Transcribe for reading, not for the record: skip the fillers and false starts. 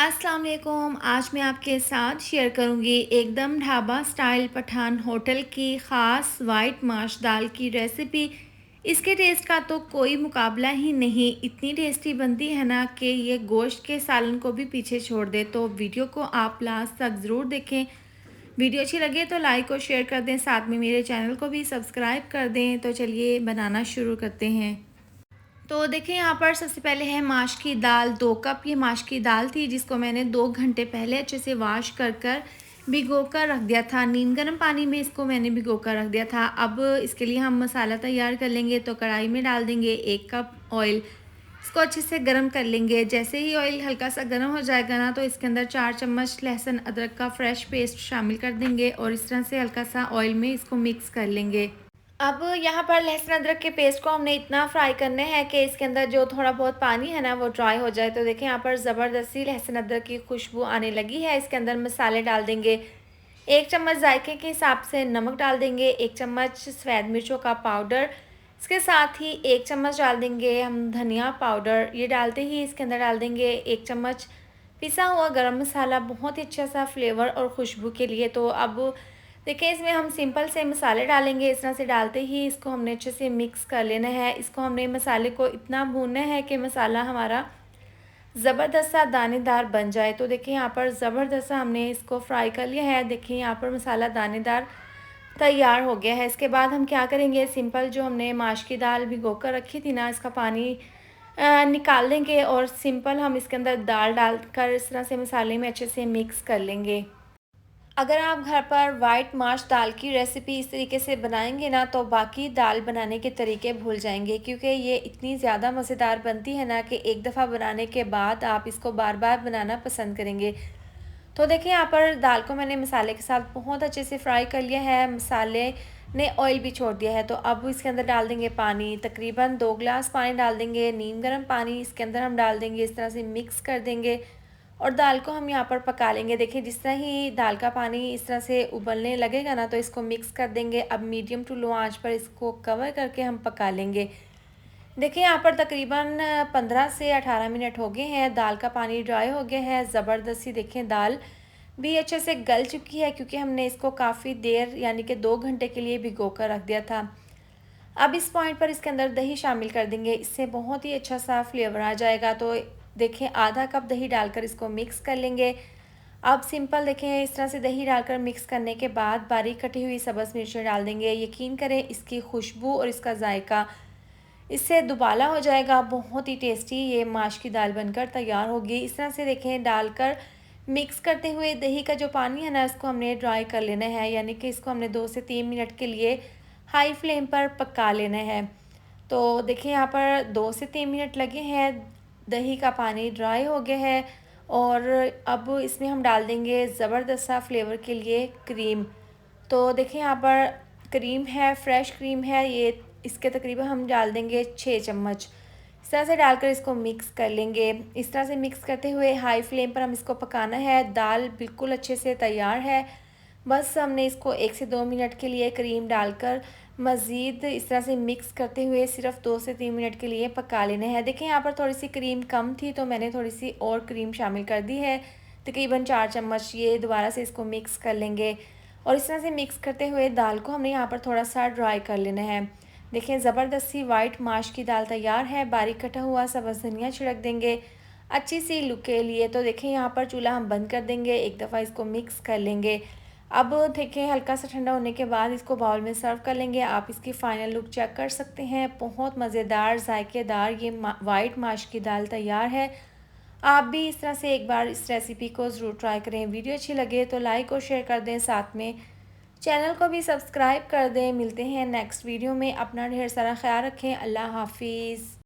अस्सलाम वालेकुम। आज मैं आपके साथ शेयर करूंगी एकदम ढाबा स्टाइल पठान होटल की ख़ास वाइट माश दाल की रेसिपी। इसके टेस्ट का तो कोई मुकाबला ही नहीं, इतनी टेस्टी बनती है ना कि ये गोश्त के सालन को भी पीछे छोड़ दे। तो वीडियो को आप लास्ट तक ज़रूर देखें। वीडियो अच्छी लगे तो लाइक और शेयर कर दें, साथ में मेरे चैनल को भी सब्सक्राइब कर दें। तो चलिए बनाना शुरू करते हैं। तो देखिए यहाँ पर सबसे पहले है माश की दाल। 2 कप ये माश की दाल थी, जिसको मैंने 2 घंटे पहले अच्छे से वॉश कर भिगो कर रख दिया था। नीम गर्म पानी में इसको मैंने भिगो कर रख दिया था। अब इसके लिए हम मसाला तैयार कर लेंगे। तो कढ़ाई में डाल देंगे 1 कप ऑयल। इसको अच्छे से गर्म कर लेंगे। जैसे ही ऑयल हल्का सा गर्म हो जाएगा ना, तो इसके अंदर 4 चम्मच लहसुन अदरक का फ्रेश पेस्ट शामिल कर देंगे और इस तरह से हल्का सा ऑयल में इसको मिक्स कर लेंगे। अब यहाँ पर लहसुन अदरक के पेस्ट को हमने इतना फ्राई करना है कि इसके अंदर जो थोड़ा बहुत पानी है ना वो ड्राई हो जाए। तो देखिए यहाँ पर ज़बरदस्ती लहसुन अदरक की खुशबू आने लगी है। इसके अंदर मसाले डाल देंगे। 1 चम्मच जायके के हिसाब से नमक डाल देंगे, 1 चम्मच सफ़ेद मिर्चों का पाउडर, इसके साथ ही 1 चम्मच डाल देंगे हम धनिया पाउडर। ये डालते ही इसके अंदर डाल देंगे 1 चम्मच पिसा हुआ गरम मसाला, बहुत ही अच्छा सा फ्लेवर और खुशबू के लिए। तो अब देखिए इसमें हम सिंपल से मसाले डालेंगे। इस तरह से डालते ही इसको हमने अच्छे से मिक्स कर लेना है। इसको हमने मसाले को इतना भूनना है कि मसाला हमारा ज़बरदस्त सा दानेदार बन जाए। तो देखिए यहाँ पर ज़बरदस्त सा हमने इसको फ्राई कर लिया है। देखिए यहाँ पर मसाला दानेदार तैयार हो गया है। इसके बाद हम क्या करेंगे, सिंपल जो हमने माश की दाल भिगो कर रखी थी ना, इसका पानी निकाल देंगे और सिंपल हम इसके अंदर दाल डालकर इस तरह से मसाले में अच्छे से मिक्स कर लेंगे। अगर आप घर पर वाइट माश दाल की रेसिपी इस तरीके से बनाएंगे ना, तो बाकी दाल बनाने के तरीके भूल जाएंगे, क्योंकि ये इतनी ज़्यादा मज़ेदार बनती है ना कि एक दफ़ा बनाने के बाद आप इसको बार बार बनाना पसंद करेंगे। तो देखिए यहाँ पर दाल को मैंने मसाले के साथ बहुत अच्छे से फ्राई कर लिया है। मसाले ने ऑयल भी छोड़ दिया है। तो अब इसके अंदर डाल देंगे पानी, तकरीबन 2 गिलास पानी डाल देंगे, नीम गर्म पानी इसके अंदर हम डाल देंगे। इस तरह से मिक्स कर देंगे और दाल को हम यहाँ पर पका लेंगे। देखिए जिस तरह ही दाल का पानी इस तरह से उबलने लगेगा ना, तो इसको मिक्स कर देंगे। अब मीडियम टू लो आंच पर इसको कवर करके हम पका लेंगे। देखिए यहाँ पर तकरीबन 15 से 18 मिनट हो गए हैं। दाल का पानी ड्राई हो गया है ज़बरदस्ती। देखें दाल भी अच्छे से गल चुकी है, क्योंकि हमने इसको काफ़ी देर यानी कि 2 घंटे के लिए भिगो कर रख दिया था। अब इस पॉइंट पर इसके अंदर दही शामिल कर देंगे, इससे बहुत ही अच्छा सा फ्लेवर आ जाएगा। तो देखें आधा कप दही डालकर इसको मिक्स कर लेंगे। अब सिंपल देखें इस तरह से दही डालकर मिक्स करने के बाद बारीक कटी हुई सब्ज़ मिर्चें डाल देंगे। यकीन करें इसकी खुशबू और इसका जायका इससे दुबाला हो जाएगा। बहुत ही टेस्टी ये माश की दाल बनकर तैयार होगी। इस तरह से देखें डालकर मिक्स करते हुए दही का जो पानी है ना, इसको हमने ड्राई कर लेना है, यानी कि इसको हमने 2 से 3 मिनट के लिए हाई फ्लेम पर पका लेना है। तो देखिए यहाँ पर 2 से 3 मिनट लगे हैं, दही का पानी ड्राई हो गया है और अब इसमें हम डाल देंगे ज़बरदस्त सा फ्लेवर के लिए क्रीम। तो देखिए यहाँ पर क्रीम है, फ्रेश क्रीम है ये, इसके तकरीबन हम डाल देंगे 6 चम्मच। इस तरह से डालकर इसको मिक्स कर लेंगे। इस तरह से मिक्स करते हुए हाई फ्लेम पर हम इसको पकाना है। दाल बिल्कुल अच्छे से तैयार है, बस हमने इसको 1 से 2 मिनट के लिए क्रीम डालकर मज़ीद इस तरह से मिक्स करते हुए सिर्फ 2 से 3 मिनट के लिए पका लेना है। देखिए यहाँ पर थोड़ी सी क्रीम कम थी, तो मैंने थोड़ी सी और क्रीम शामिल कर दी है, तकरीबन 4 चम्मच। ये दोबारा से इसको मिक्स कर लेंगे और इस तरह से मिक्स करते हुए दाल को हमने यहाँ पर थोड़ा सा ड्राई कर लेना है। देखिए ज़बरदस्ती वाइट माश की दाल तैयार है। बारीक कटा हुआ सब्ज़ धनिया छिड़क देंगे अच्छी सी लुक के लिए। तो देखिए यहाँ पर चूल्हा हम बंद कर देंगे, एक दफ़ा इसको मिक्स कर लेंगे। अब देखिए हल्का सा ठंडा होने के बाद इसको बाउल में सर्व कर लेंगे। आप इसकी फ़ाइनल लुक चेक कर सकते हैं। बहुत मज़ेदार जायकेदार ये वाइट माश की दाल तैयार है। आप भी इस तरह से एक बार इस रेसिपी को ज़रूर ट्राई करें। वीडियो अच्छी लगे तो लाइक और शेयर कर दें, साथ में चैनल को भी सब्सक्राइब कर दें। मिलते हैं नेक्स्ट वीडियो में। अपना ढेर सारा ख्याल रखें। अल्लाह हाफिज़।